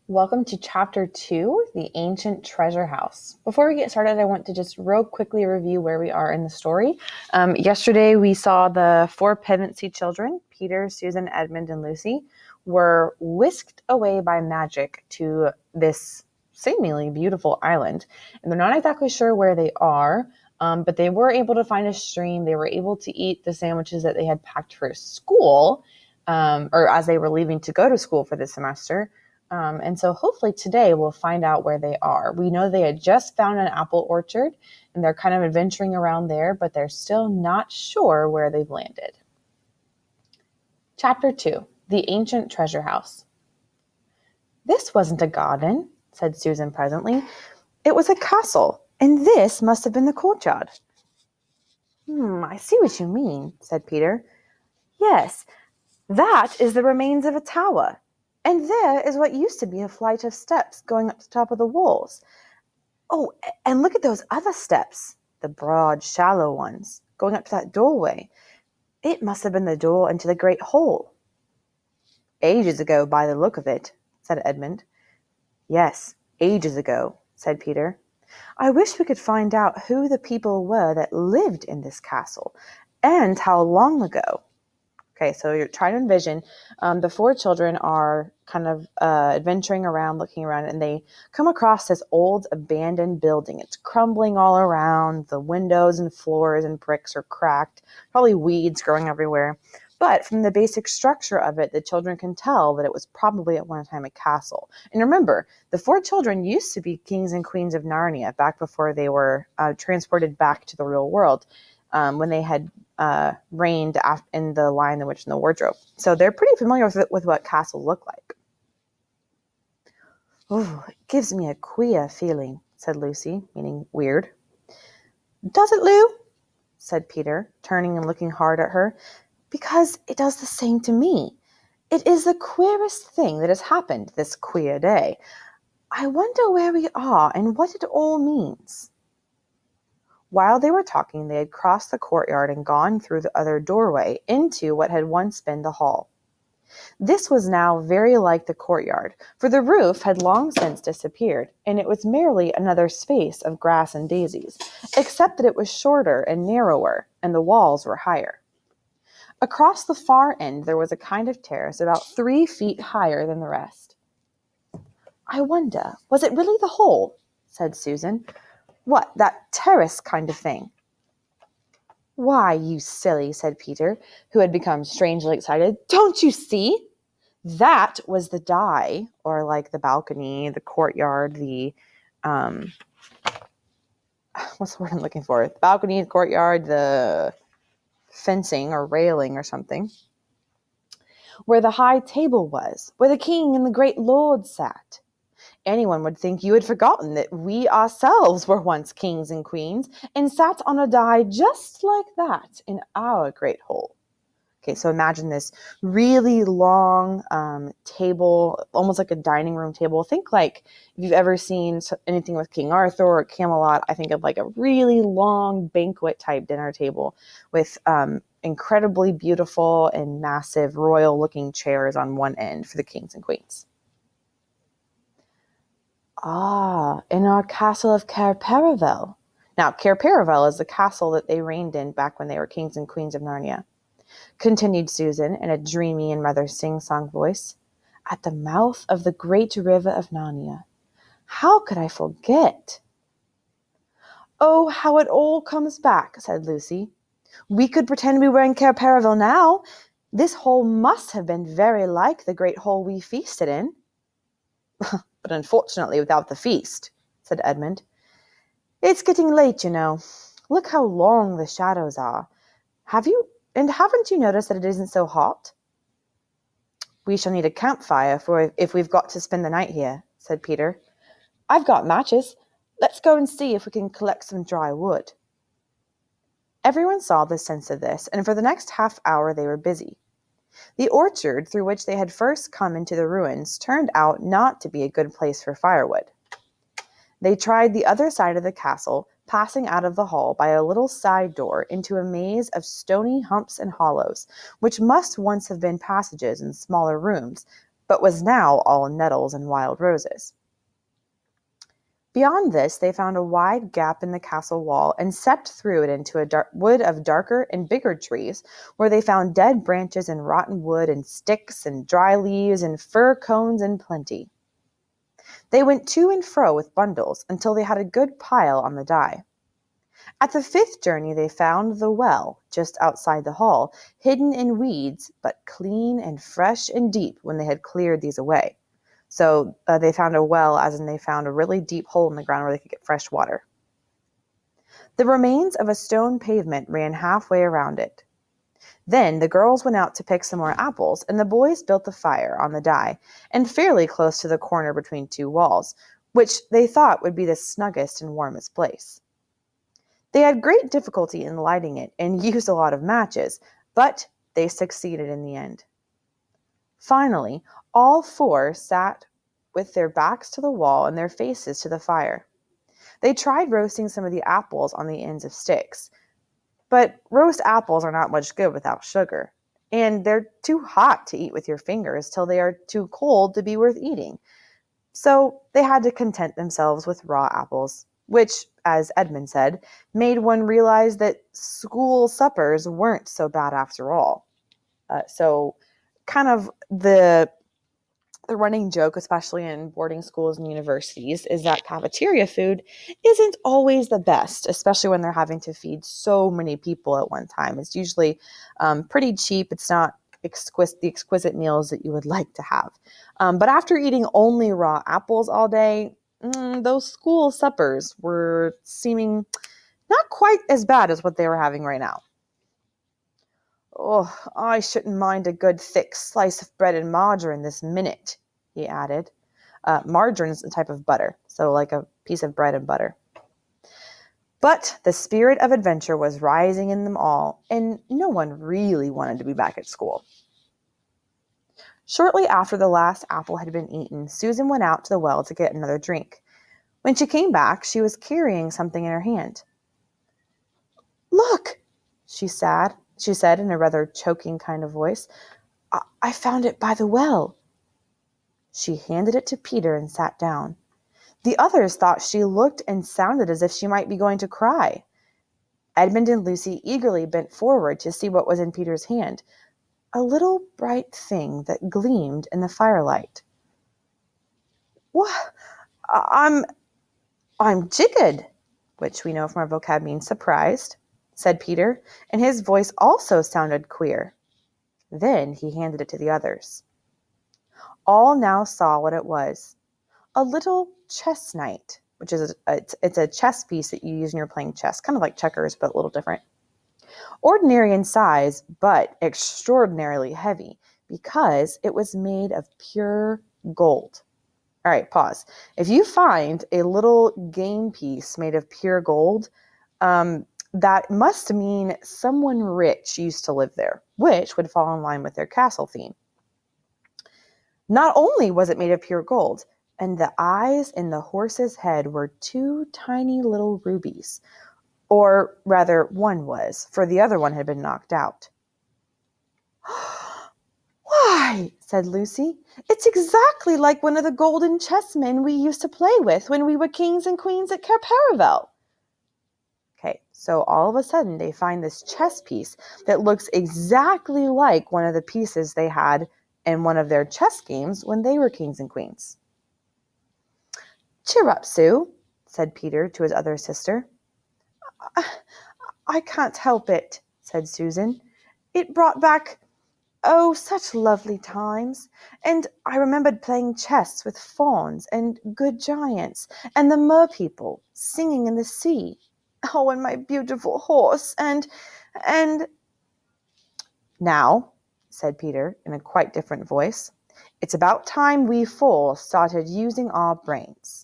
Welcome to Chapter 2, The Ancient Treasure House. Before we get started, I want to just real quickly review where we are in the story. Yesterday, we saw the four Pevensey children, Peter, Susan, Edmund, and Lucy, were whisked away by magic to this seemingly beautiful island. And they're not exactly sure where they are, but they were able to find a stream. They were able to eat the sandwiches that they had packed for school, or as they were leaving to go to school for the semester. And so hopefully today we'll find out where they are. We know they had just found an apple orchard and they're kind of adventuring around there, but they're still not sure where they've landed. Chapter 2, The Ancient Treasure House. This wasn't a garden, said Susan presently. It was a castle, and this must have been the courtyard. I see what you mean, said Peter. Yes, that is the remains of a tower. And there is what used to be a flight of steps going up to the top of the walls. Oh, and look at those other steps, the broad, shallow ones, going up to that doorway. It must have been the door into the great hall. Ages ago, by the look of it, said Edmund. Yes, ages ago, said Peter. I wish we could find out who the people were that lived in this castle, and how long ago. Okay, so you're trying to envision the four children are kind of adventuring around, looking around, and they come across this old abandoned building. It's crumbling all around. The windows and floors and bricks are cracked, probably weeds growing everywhere. But from the basic structure of it, the children can tell that it was probably at one time a castle. And remember, the four children used to be kings and queens of Narnia back before they were transported back to the real world, when they had reigned in The Lion, the Witch, and the Wardrobe. So they're pretty familiar with what castles look like. Oh, it gives me a queer feeling, said Lucy, meaning weird. Does it, Lou? Said Peter, turning and looking hard at her. Because it does the same to me. It is the queerest thing that has happened this queer day. I wonder where we are and what it all means. While they were talking, they had crossed the courtyard and gone through the other doorway into what had once been the hall. This was now very like the courtyard, for the roof had long since disappeared, and it was merely another space of grass and daisies, except that it was shorter and narrower, and the walls were higher. Across the far end there was a kind of terrace about 3 feet higher than the rest. I wonder, was it really the hall? Said Susan. What, that terrace kind of thing? Why, you silly, said Peter, who had become strangely excited. Don't you see? That was the dais, or like the balcony, the courtyard, the, what's the word I'm looking for? The balcony, the courtyard, the fencing or railing or something, where the high table was, where the king and the great lords sat. Anyone would think you had forgotten that we ourselves were once kings and queens and sat on a dais just like that in our great hall. Okay, so imagine this really long table, almost like a dining room table. Think like if you've ever seen anything with King Arthur or Camelot, I think of like a really long banquet type dinner table with incredibly beautiful and massive royal looking chairs on one end for the kings and queens. Ah, in our castle of Cair Paravel. Now, Cair Paravel is the castle that they reigned in back when they were kings and queens of Narnia, continued Susan in a dreamy and rather sing-song voice, at the mouth of the great river of Narnia. How could I forget? Oh, how it all comes back, said Lucy. We could pretend we were in Cair Paravel now. This hall must have been very like the great hall we feasted in. But unfortunately without the feast, said Edmund. It's getting late, you know. Look how long the shadows are. Haven't you noticed that it isn't so hot? We shall need a campfire if we've got to spend the night here, said Peter. I've got matches. Let's go and see if we can collect some dry wood. Everyone saw the sense of this, and for the next half hour they were busy. The orchard through which they had first come into the ruins turned out not to be a good place for firewood. They tried the other side of the castle, passing out of the hall by a little side door into a maze of stony humps and hollows, which must once have been passages and smaller rooms, but was now all nettles and wild roses. Beyond this, they found a wide gap in the castle wall and stepped through it into a wood of darker and bigger trees, where they found dead branches and rotten wood and sticks and dry leaves and fir cones in plenty. They went to and fro with bundles until they had a good pile on the dye. At the fifth journey, they found the well just outside the hall, hidden in weeds, but clean and fresh and deep when they had cleared these away. So they found a well, as in they found a really deep hole in the ground where they could get fresh water. The remains of a stone pavement ran halfway around it. Then the girls went out to pick some more apples, and the boys built a fire on the dye, and fairly close to the corner between two walls, which they thought would be the snuggest and warmest place. They had great difficulty in lighting it and used a lot of matches, but they succeeded in the end. Finally, all four sat with their backs to the wall and their faces to the fire. They tried roasting some of the apples on the ends of sticks, but roast apples are not much good without sugar, and they're too hot to eat with your fingers till they are too cold to be worth eating. So they had to content themselves with raw apples, which, as Edmund said, made one realize that school suppers weren't so bad after all. So kind of the running joke, especially in boarding schools and universities, is that cafeteria food isn't always the best, especially when they're having to feed so many people at one time. It's usually pretty cheap. It's not the exquisite meals that you would like to have. But after eating only raw apples all day, those school suppers were seeming not quite as bad as what they were having right now. "Oh, I shouldn't mind a good thick slice of bread and margarine this minute," he added. Margarine is a type of butter, so like a piece of bread and butter. But the spirit of adventure was rising in them all, and no one really wanted to be back at school. Shortly after the last apple had been eaten, Susan went out to the well to get another drink. When she came back, she was carrying something in her hand. "Look," she said in a rather choking kind of voice. I found it by the well." She handed it to Peter and sat down. The others thought she looked and sounded as if she might be going to cry. Edmund and Lucy eagerly bent forward to see what was in Peter's hand, a little bright thing that gleamed in the firelight. "What? I'm jiggered," which we know from our vocab means surprised, said Peter, and his voice also sounded queer. Then he handed it to the others. All now saw what it was. A little chess knight, which is it's a chess piece that you use when you're playing chess, kind of like checkers, but a little different. Ordinary in size, but extraordinarily heavy, because it was made of pure gold. All right, pause. If you find a little game piece made of pure gold, that must mean someone rich used to live there, which would fall in line with their castle theme. Not only was it made of pure gold, and the eyes in the horse's head were two tiny little rubies, or rather one was, for the other one had been knocked out. "Why," said Lucy, "it's exactly like one of the golden chessmen we used to play with when we were kings and queens at Casparavel." Okay, so all of a sudden they find this chess piece that looks exactly like one of the pieces they had in one of their chess games when they were kings and queens. "Cheer up, Sue," said Peter to his other sister. I can't help it," said Susan. "It brought back, oh, such lovely times. And I remembered playing chess with fauns and good giants and the mer people singing in the sea. Oh, and my beautiful horse and... "Now," said Peter in a quite different voice, "it's about time we four started using our brains."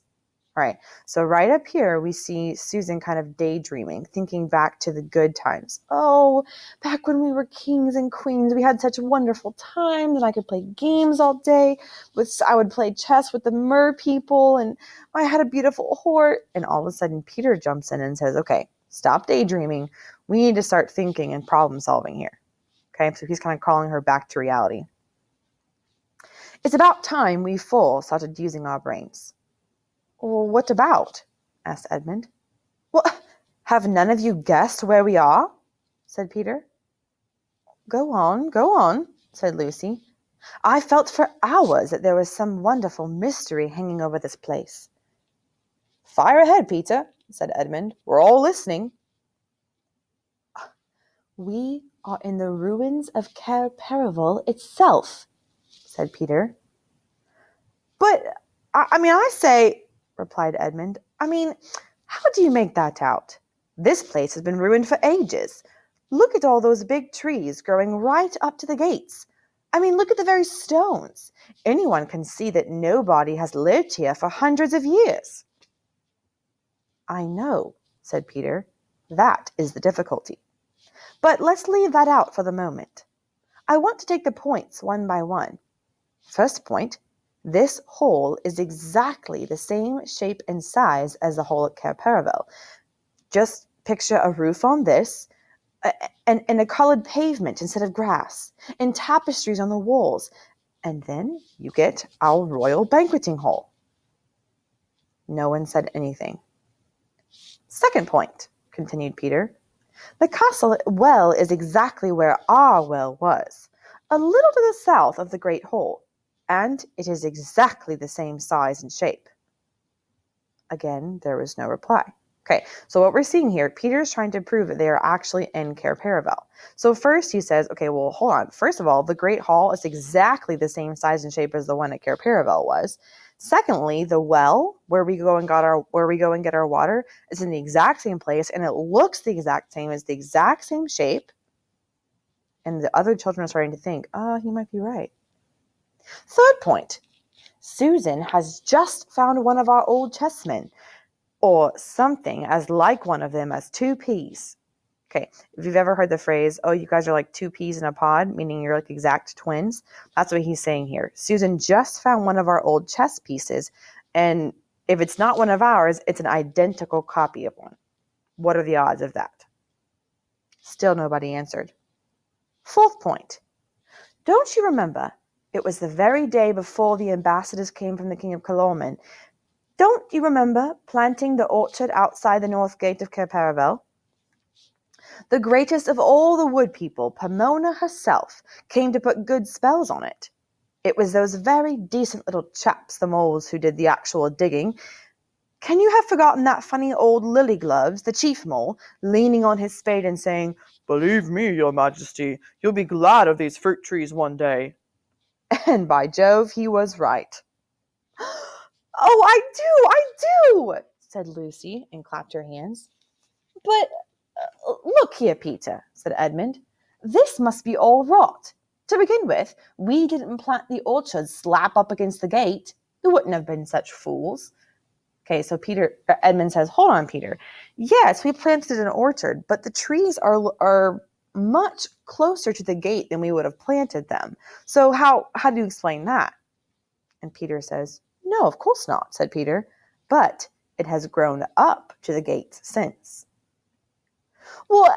All right, so right up here, we see Susan kind of daydreaming, thinking back to the good times. "Oh, back when we were kings and queens, we had such wonderful times, and I could play games all day. I would play chess with the mer people, and I had a beautiful horse." And all of a sudden, Peter jumps in and says, "Okay, stop daydreaming. We need to start thinking and problem solving here." Okay, so he's kind of calling her back to reality. It's about time we four started using our brains. Well, what about? Asked Edmund. Well, have none of you guessed where we are? Said Peter. Go on, said Lucy. I felt for hours that there was some wonderful mystery hanging over this place. Fire ahead, Peter, said Edmund. We're all listening. We are in the ruins of Cair Paravel itself, said Peter. But, I say, replied Edmund, how do you make that out? This place has been ruined for ages. Look at all those big trees growing right up to the gates. Look at the very stones. Anyone can see that nobody has lived here for hundreds of years. I know, said Peter. That is the difficulty. But let's leave that out for the moment. I want to take the points one by one. First point, this hole is exactly the same shape and size as the hole at Cair Paravel. Just picture a roof on this, and a colored pavement instead of grass, and tapestries on the walls, and then you get our royal banqueting hall. No one said anything. Second point, continued Peter. The castle well is exactly where our well was, a little to the south of the great hall, and it is exactly the same size and shape. Again, there was no reply. Okay, so what we're seeing here, Peter's trying to prove that they are actually in Cair Paravel. So first he says, okay, well, hold on. First of all, the Great Hall is exactly the same size and shape as the one at Cair Paravel was. Secondly, the well where we go and get our water is in the exact same place, and it looks the exact same, it's the exact same shape. And the other children are starting to think, he might be right. Third point, Susan has just found one of our old chessmen, or something as like one of them as two peas. Okay, if you've ever heard the phrase, you guys are like two peas in a pod, meaning you're like exact twins, that's what he's saying here. Susan just found one of our old chess pieces, and if it's not one of ours, it's an identical copy of one. What are the odds of that? Still nobody answered. Fourth point. Don't you remember? It was the very day before the ambassadors came from the King of Calormen. Don't you remember planting the orchard outside the north gate of Cair Paravel? The greatest of all the wood people, Pomona herself, came to put good spells on it. It was those very decent little chaps, the moles, who did the actual digging. Can you have forgotten that funny old Lily-Gloves, the chief mole, leaning on his spade and saying, "Believe me, your majesty, you'll be glad of these fruit trees one day." And by Jove, he was right. "Oh, I do, said Lucy, and clapped her hands. But look here, Peter, said Edmund. This must be all rot. To begin with, we didn't plant the orchard slap up against the gate. We wouldn't have been such fools. Okay, so Edmund says, hold on, Peter. Yes, we planted an orchard, but the trees are much closer to the gate than we would have planted them. So how do you explain that? And Peter says, no, of course not, said Peter, but it has grown up to the gate since. Well,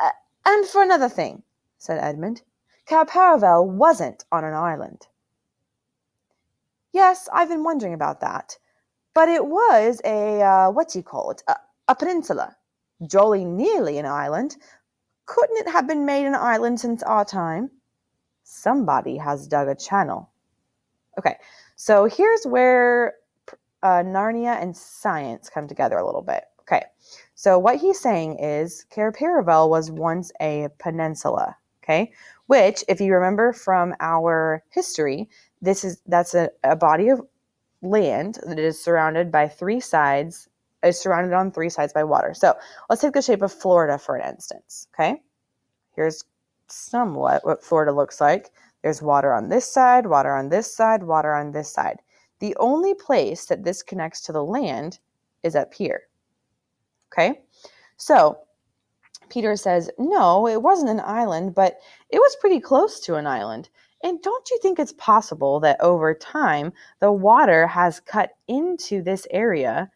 and for another thing, said Edmund, Cair Paravel wasn't on an island. Yes, I've been wondering about that, but it was a peninsula, jolly nearly an island. Couldn't it have been made an island since our time? Somebody has dug a channel. Okay, so here's where Narnia and science come together a little bit. Okay, so what he's saying is Cair Paravel was once a peninsula, okay, which, if you remember from our history, that's a body of land that is surrounded by three sides, is surrounded on three sides by water. So let's take the shape of Florida for an instance, okay? Here's somewhat what Florida looks like. There's water on this side, water on this side, water on this side. The only place that this connects to the land is up here. Okay, so Peter says, no, it wasn't an island, but it was pretty close to an island. And don't you think it's possible that over time, the water has cut into this area,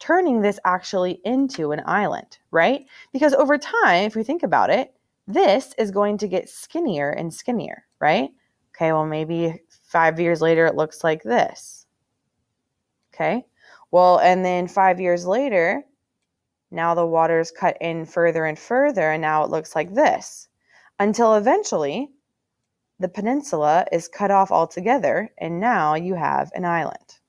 turning this actually into an island, right? Because over time, if we think about it, this is going to get skinnier and skinnier, right? Okay, well, maybe 5 years later, it looks like this. Okay. Well, and then 5 years later, now the water's cut in further and further, and now it looks like this. Until eventually, the peninsula is cut off altogether, and now you have an island.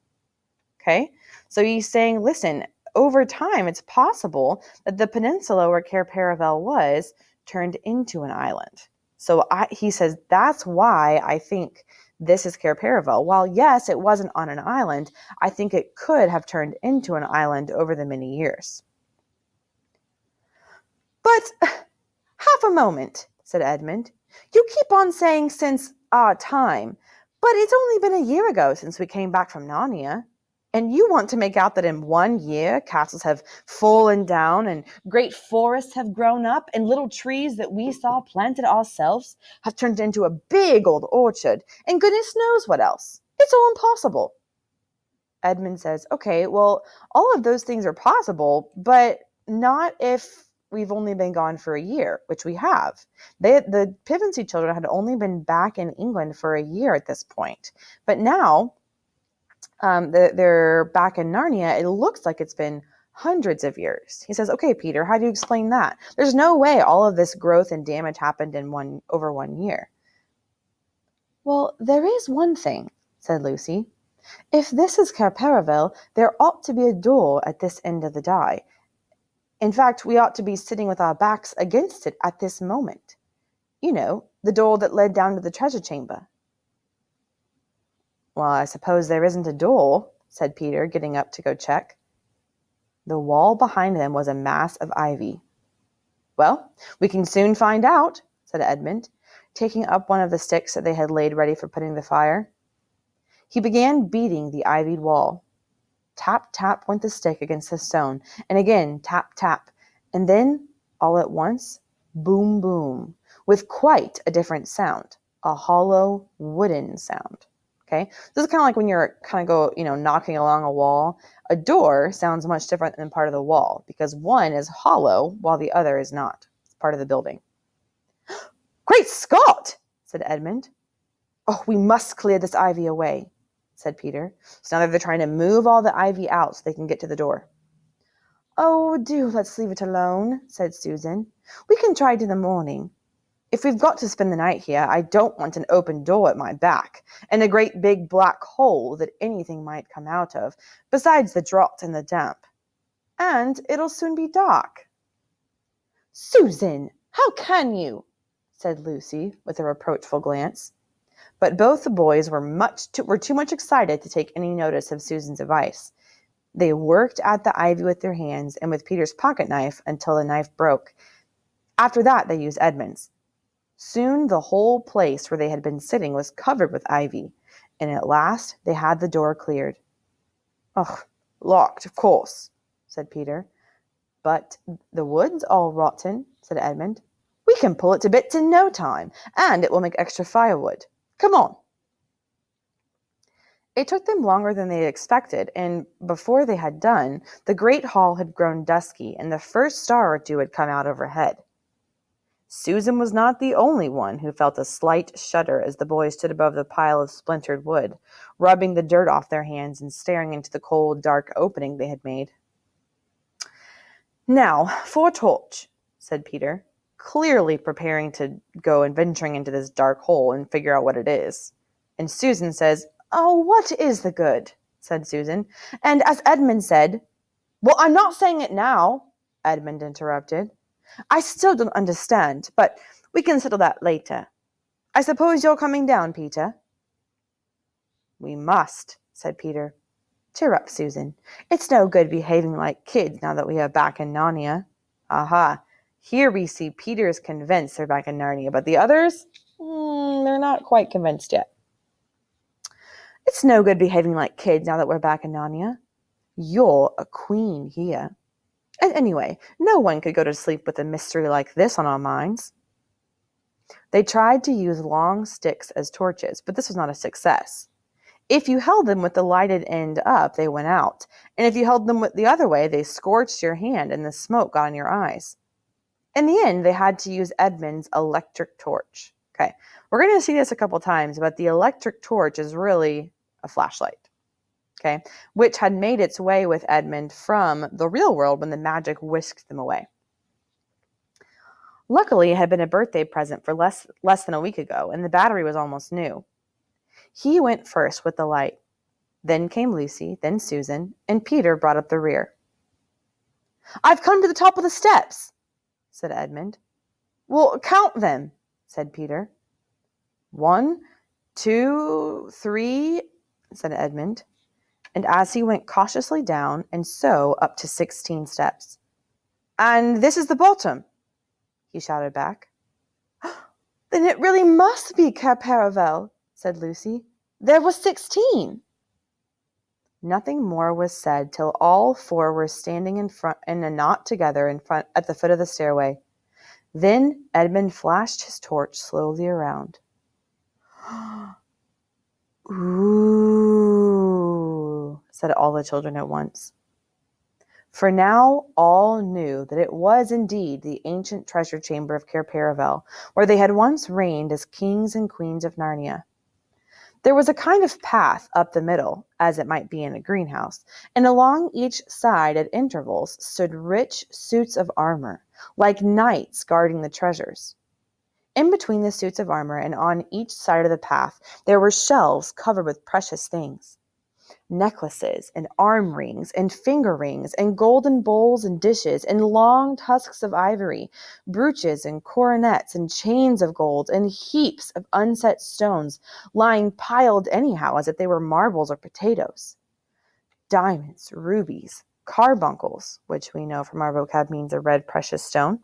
Okay? So he's saying, listen, over time, it's possible that the peninsula where Cair Paravel was turned into an island. So he says, that's why I think this is Cair Paravel. While yes, it wasn't on an island, I think it could have turned into an island over the many years. But half a moment, said Edmund. You keep on saying since our time, but it's only been a year ago since we came back from Narnia. And you want to make out that in 1 year, castles have fallen down and great forests have grown up and little trees that we saw planted ourselves have turned into a big old orchard and goodness knows what else. It's all impossible. Edmund says, okay, well, all of those things are possible, but not if we've only been gone for a year, which we have. The Pevensey children had only been back in England for a year at this point. But now they're back in Narnia. It looks like it's been hundreds of years. He says, okay, Peter, how do you explain that? There's no way all of this growth and damage happened in over 1 year. Well, there is one thing, said Lucy. If this is Cair Paravel, there ought to be a door at this end of the die. In fact, we ought to be sitting with our backs against it at this moment. You know, the door that led down to the treasure chamber. Well, I suppose there isn't a door, said Peter, getting up to go check. The wall behind them was a mass of ivy. Well, we can soon find out, said Edmund, taking up one of the sticks that they had laid ready for putting the fire. He began beating the ivied wall. Tap, tap went the stick against the stone, and again tap, tap, and then, all at once, boom, boom, with quite a different sound, a hollow, wooden sound. Okay, this is kind of like when you're knocking along a wall. A door sounds much different than part of the wall because one is hollow while the other is not. It's part of the building. Great Scott, said Edmund. Oh, we must clear this ivy away, said Peter. So now they're trying to move all the ivy out so they can get to the door. Oh, do let's leave it alone, said Susan. We can try it in the morning. If we've got to spend the night here, I don't want an open door at my back and a great big black hole that anything might come out of, besides the draught and the damp. And it'll soon be dark. Susan, how can you? Said Lucy with a reproachful glance. But both the boys were too much excited to take any notice of Susan's advice. They worked at the ivy with their hands and with Peter's pocket knife until the knife broke. After that, they used Edmund's. Soon the whole place where they had been sitting was covered with ivy, and at last they had the door cleared. Oh, locked, of course, said Peter. But the wood's all rotten, said Edmund. We can pull it to bits in no time, and it will make extra firewood. Come on. It took them longer than they had expected, and before they had done, the great hall had grown dusky, and the first star or two had come out overhead. Susan was not the only one who felt a slight shudder as the boys stood above the pile of splintered wood, rubbing the dirt off their hands and staring into the cold, dark opening they had made. Now, for a torch, said Peter, clearly preparing to go and venturing into this dark hole and figure out what it is. And Susan says, oh, what is the good? Said Susan. And as Edmund said, well, I'm not saying it now, Edmund interrupted. I still don't understand, but we can settle that later. I suppose you're coming down, Peter? We must, said Peter. Cheer up, Susan. It's no good behaving like kids now that we are back in Narnia. Aha, here we see Peter is convinced they're back in Narnia, but the others, they're not quite convinced yet. It's no good behaving like kids now that we're back in Narnia. You're a queen here. And anyway, no one could go to sleep with a mystery like this on our minds. They tried to use long sticks as torches, but this was not a success. If you held them with the lighted end up, they went out. And if you held them the other way, they scorched your hand and the smoke got in your eyes. In the end, they had to use Edmund's electric torch. Okay, we're going to see this a couple times, but the electric torch is really a flashlight. Okay, which had made its way with Edmund from the real world when the magic whisked them away. Luckily, it had been a birthday present for less than a week ago, and the battery was almost new. He went first with the light. Then came Lucy, then Susan, and Peter brought up the rear. "I've come to the top of the steps," said Edmund. "Well, count them," said Peter. "1, 2, 3, said Edmund, and as he went cautiously down, and so up to 16 steps. "And this is the bottom," he shouted back. "Then it really must be Cape said Lucy. "There was 16. Nothing more was said till all four were standing in front in a knot together in front at the foot of the stairway. Then Edmund flashed his torch slowly around. "Ooh," said all the children at once. For now all knew that it was indeed the ancient treasure chamber of Cair Paravel, where they had once reigned as kings and queens of Narnia. There was a kind of path up the middle, as it might be in a greenhouse, and along each side at intervals stood rich suits of armor, like knights guarding the treasures. In between the suits of armor and on each side of the path there were shelves covered with precious things. Necklaces and arm rings and finger rings and golden bowls and dishes and long tusks of ivory, brooches and coronets and chains of gold and heaps of unset stones lying piled anyhow as if they were marbles or potatoes. Diamonds, rubies, carbuncles, which we know from our vocab means a red precious stone,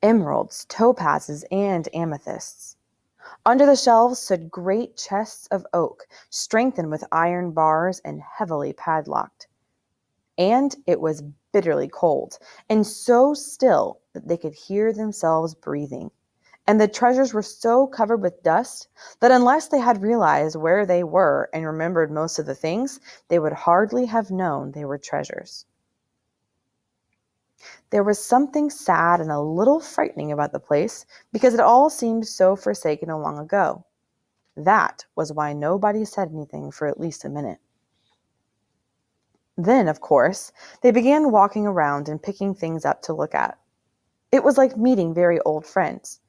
emeralds, topazes, and amethysts. Under the shelves stood great chests of oak, strengthened with iron bars and heavily padlocked. And it was bitterly cold, and so still that they could hear themselves breathing. And the treasures were so covered with dust that unless they had realized where they were and remembered most of the things, they would hardly have known they were treasures. There was something sad and a little frightening about the place, because it all seemed so forsaken and long ago. That was why nobody said anything for at least a minute. Then, of course, they began walking around and picking things up to look at. It was like meeting very old friends.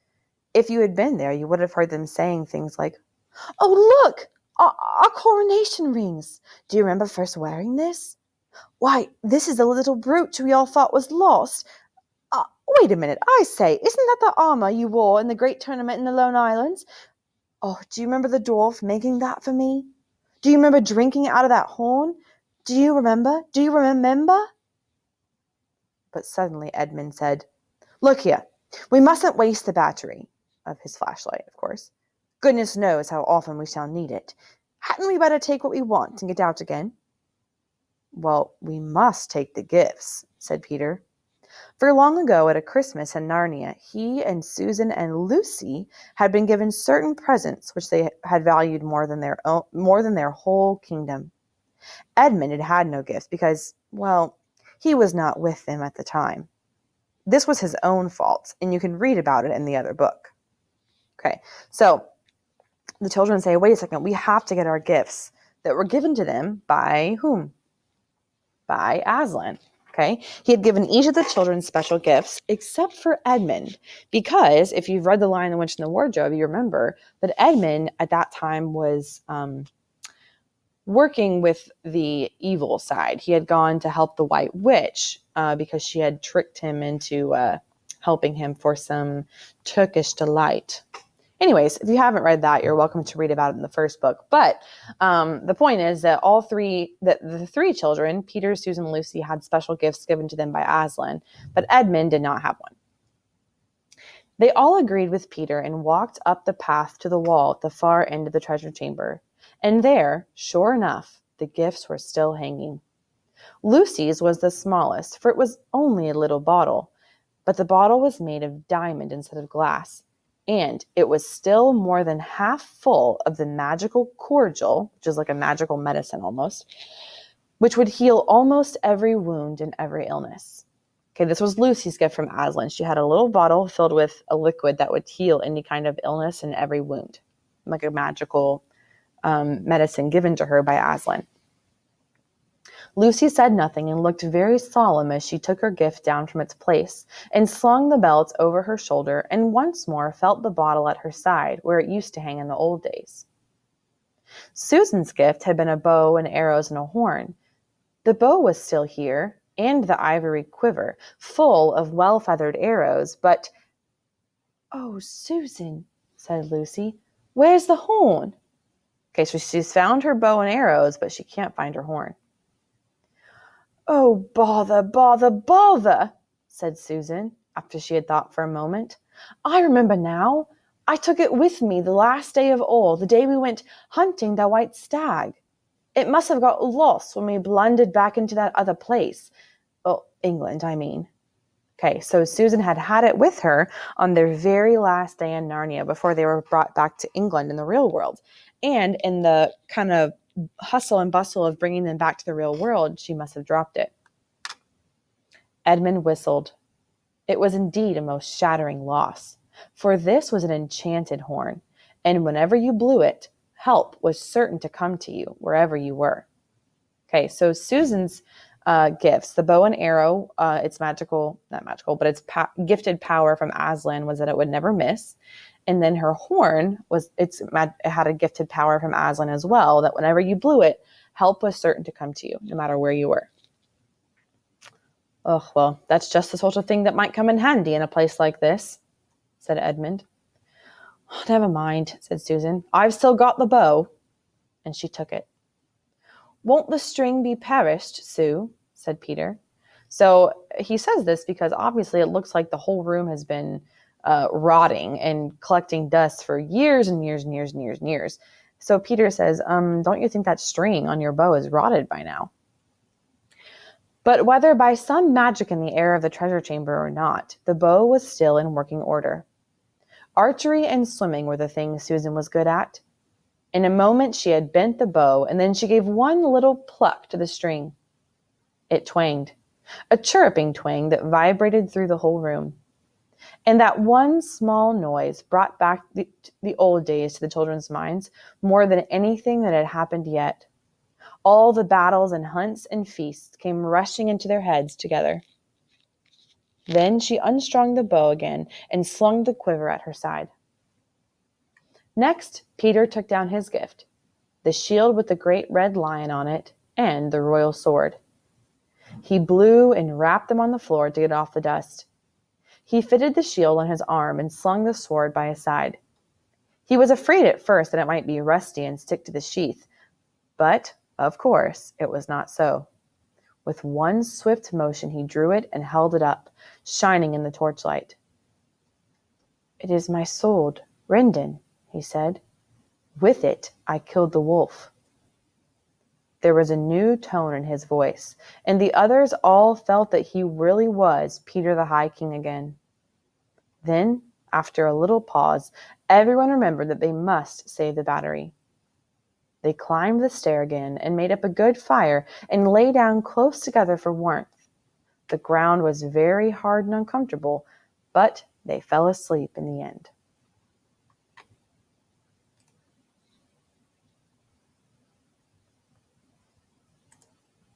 If you had been there, you would have heard them saying things like, "Oh, look, our coronation rings. Do you remember first wearing this? Why, this is the little brooch we all thought was lost. Wait a minute, I say, isn't that the armor you wore in the great tournament in the Lone Islands? Oh, do you remember the dwarf making that for me? Do you remember drinking out of that horn? Do you remember? Do you remember?" But suddenly Edmund said, "Look here, we mustn't waste the battery," of his flashlight, of course. "Goodness knows how often we shall need it. Hadn't we better take what we want and get out again?" "Well, we must take the gifts," said Peter. For long ago at a Christmas in Narnia, he and Susan and Lucy had been given certain presents which they had valued more than their whole kingdom. Edmund had had no gifts because, well, he was not with them at the time. This was his own fault, and you can read about it in the other book. Okay, so the children say, "Wait a second, we have to get our gifts that were given to them by whom?" By Aslan. Okay, he had given each of the children special gifts except for Edmund, because if you've read The Lion, the Witch, and the Wardrobe, you remember that Edmund at that time was working with the evil side. He had gone to help the White Witch because she had tricked him into helping him for some Turkish delight. Anyways, if you haven't read that, you're welcome to read about it in the first book. But the point is that the three children, Peter, Susan, and Lucy, had special gifts given to them by Aslan, but Edmund did not have one. They all agreed with Peter and walked up the path to the wall at the far end of the treasure chamber. And there, sure enough, the gifts were still hanging. Lucy's was the smallest, for it was only a little bottle, but the bottle was made of diamond instead of glass. And it was still more than half full of the magical cordial, which is like a magical medicine almost, which would heal almost every wound and every illness. Okay, this was Lucy's gift from Aslan. She had a little bottle filled with a liquid that would heal any kind of illness and every wound, like a magical medicine given to her by Aslan. Lucy said nothing and looked very solemn as she took her gift down from its place and slung the belt over her shoulder and once more felt the bottle at her side where it used to hang in the old days. Susan's gift had been a bow and arrows and a horn. The bow was still here, and the ivory quiver, full of well-feathered arrows, but, "Oh, Susan," said Lucy, "where's the horn?" Okay, so she's found her bow and arrows, but she can't find her horn. "Oh, bother, bother, bother," said Susan, after she had thought for a moment. "I remember now. I took it with me the last day of all, the day we went hunting the white stag. It must have got lost when we blundered back into that other place. Well, England, I mean." Okay, so Susan had had it with her on their very last day in Narnia before they were brought back to England in the real world. And in the kind of hustle and bustle of bringing them back to the real world, she must have dropped it. Edmund whistled. It was indeed a most shattering loss, for this was an enchanted horn, and whenever you blew it, help was certain to come to you wherever you were. Okay, so Susan's gifts, the bow and arrow, its magical, not magical, but its gifted power from Aslan was that it would never miss. And then her horn it had a gifted power from Aslan as well, that whenever you blew it, help was certain to come to you, no matter where you were. "Oh, well, that's just the sort of thing that might come in handy in a place like this," said Edmund. "Oh, never mind," said Susan. "I've still got the bow." And she took it. "Won't the string be perished, Sue?" said Peter. So he says this because obviously it looks like the whole room has been rotting and collecting dust for years and years and years and years and years. So Peter says, "Don't you think that string on your bow is rotted by now?" But whether by some magic in the air of the treasure chamber or not, the bow was still in working order. Archery and swimming were the things Susan was good at. In a moment she had bent the bow, and then she gave one little pluck to the string. It twanged, a chirruping twang that vibrated through the whole room. And that one small noise brought back the old days to the children's minds more than anything that had happened yet. All the battles and hunts and feasts came rushing into their heads together. Then she unstrung the bow again and slung the quiver at her side. Next, Peter took down his gift, the shield with the great red lion on it, and the royal sword. He blew and rapped them on the floor to get off the dust. He fitted the shield on his arm and slung the sword by his side. He was afraid at first that it might be rusty and stick to the sheath, but, of course, it was not so. With one swift motion he drew it and held it up, shining in the torchlight. "It is my sword, Rendon," he said. "With it I killed the wolf." There was a new tone in his voice, and the others all felt that he really was Peter the High King again. Then, after a little pause, everyone remembered that they must save the battery. They climbed the stair again and made up a good fire and lay down close together for warmth. The ground was very hard and uncomfortable, but they fell asleep in the end.